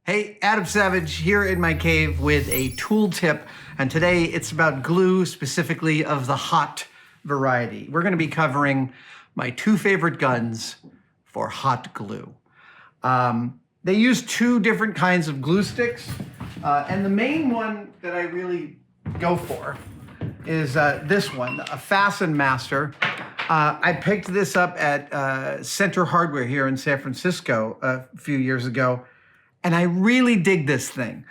Hey, Adam Savage here in my cave with a tool tip, and today it's about glue, specifically of the hot variety. We're going to be covering my two favorite guns for hot glue. They use two different kinds of glue sticks, and the main one that I really go for is this one, a Fasten Master. I picked this up at Center Hardware here in San Francisco a few years ago. And I really dig this thing.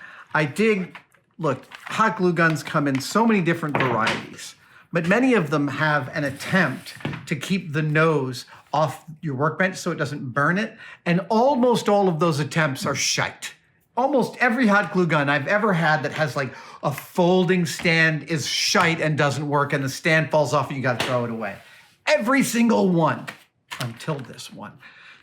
Look, hot glue guns come in so many different varieties, but many of them have an attempt to keep the nose off your workbench so it doesn't burn it. And almost all of those attempts are shite. Almost every hot glue gun I've ever had that has like a folding stand is shite and doesn't work, and the stand falls off and you gotta throw it away. Every single one, until this one.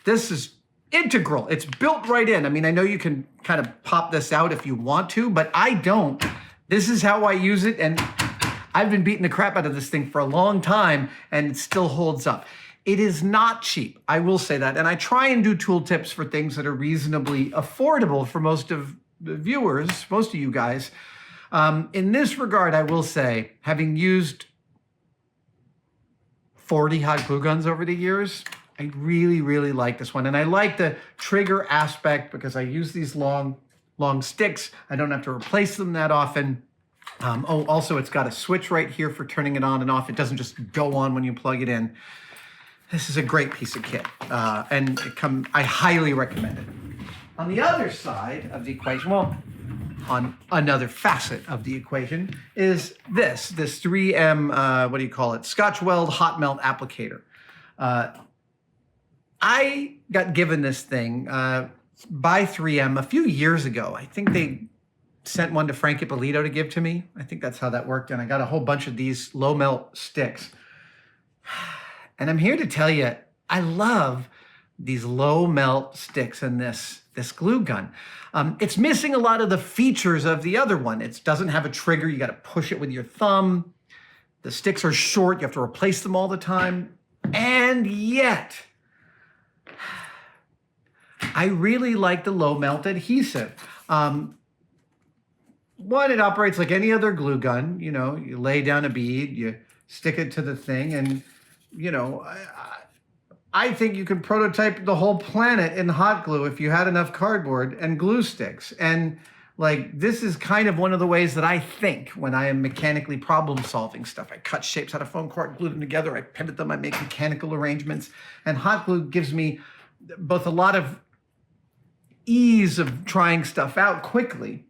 This is integral. It's built right in. I mean, I know you can kind of pop this out if you want to, but I don't. This is how I use it, and I've been beating the crap out of this thing for a long time, and it still holds up. It is not cheap, I will say that, and I try and do tool tips for things that are reasonably affordable for most of the viewers, most of you guys. In this regard, I will say, having used 40 hot glue guns over the years, I really, really like this one. And I like the trigger aspect because I use these long sticks. I don't have to replace them that often. Also, it's got a switch right here for turning it on and off. It doesn't just go on when you plug it in. This is a great piece of kit. And I highly recommend it. On the other side of the equation, well, on another facet of the equation, is this 3M, what do you call it? Scotch Weld Hot Melt Applicator. I got given this thing by 3M a few years ago. I think they sent one to Frank Ippolito to give to me. I think that's how that worked. And I got a whole bunch of these low melt sticks. And I'm here to tell you, I love these low melt sticks in this glue gun. It's missing a lot of the features of the other one. It doesn't have a trigger. You got to push it with your thumb. The sticks are short. You have to replace them all the time. And yet, I really like the low melt adhesive. One, it operates like any other glue gun. You know, you lay down a bead, you stick it to the thing, and you know, I think you can prototype the whole planet in hot glue if you had enough cardboard and glue sticks. And like, this is kind of one of the ways that I think when I am mechanically problem solving stuff. I cut shapes out of foamcore, glue them together, I pivot them, I make mechanical arrangements. And hot glue gives me both a lot of ease of trying stuff out quickly,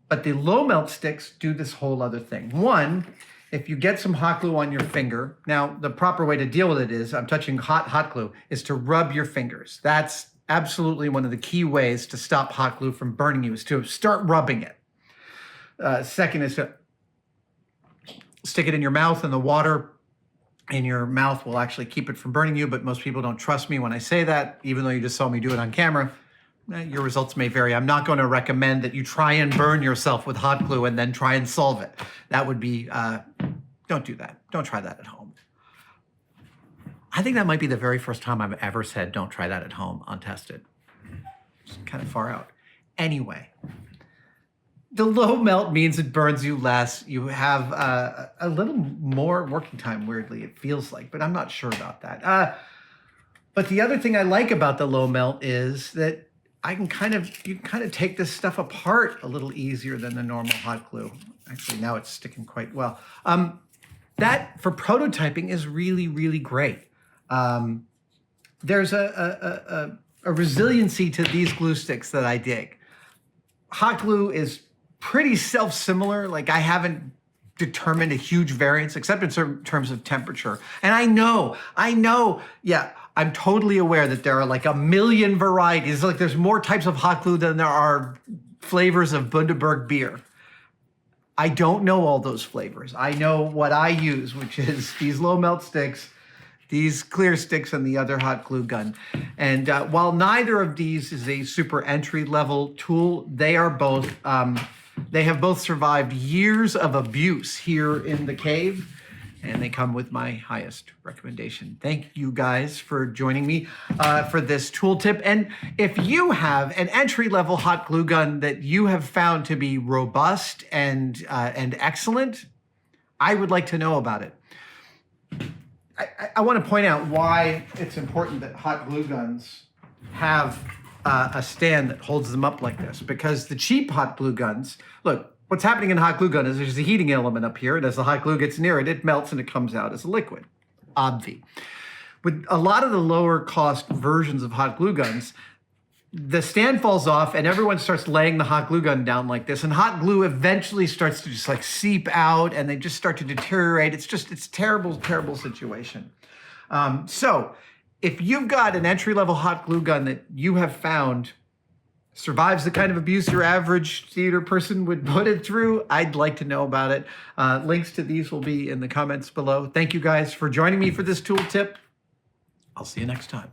but the low melt sticks do this whole other thing. One, if you get some hot glue on your finger, now the proper way to deal with it is, I'm touching hot glue, is to rub your fingers. That's absolutely one of the key ways to stop hot glue from burning you, is to start rubbing it. Second is to stick it in your mouth, and the water in your mouth will actually keep it from burning you, but most people don't trust me when I say that, even though you just saw me do it on camera. Your results may vary. I'm not going to recommend that you try and burn yourself with hot glue and then try and solve it. That would be, don't do that. Don't try that at home. I think that might be the very first time I've ever said, don't try that at home, untested. It's kind of far out. Anyway, the low melt means it burns you less. You have a little more working time, weirdly, it feels like, but I'm not sure about that. But the other thing I like about the low melt is that you can kind of take this stuff apart a little easier than the normal hot glue. Actually, now it's sticking quite well. That, for prototyping, is really, really great. There's a resiliency to these glue sticks that I dig. Hot glue is pretty self-similar. Like, I haven't determined a huge variance except in terms of temperature. And I know, yeah, I'm totally aware that there are like a million varieties. Like, there's more types of hot glue than there are flavors of Bundaberg beer. I don't know all those flavors. I know what I use, which is these low melt sticks, these clear sticks, and the other hot glue gun. And while neither of these is a super entry level tool, they are both, they have both survived years of abuse here in the cave. and they come with my highest recommendation. Thank you guys for joining me for this tool tip. And if you have an entry-level hot glue gun that you have found to be robust and excellent, I would like to know about it. I want to point out why it's important that hot glue guns have a stand that holds them up like this, because the cheap hot glue guns, look, what's happening in a hot glue gun is there's a heating element up here, and as the hot glue gets near it, it melts and it comes out as a liquid. Obvi. With a lot of the lower cost versions of hot glue guns, the stand falls off and everyone starts laying the hot glue gun down like this, and hot glue eventually starts to just like seep out and they just start to deteriorate. It's a terrible, terrible situation. So if you've got an entry-level hot glue gun that you have found survives the kind of abuse your average theater person would put it through, I'd like to know about it. Links to these will be in the comments below. Thank you guys for joining me for this tool tip. I'll see you next time.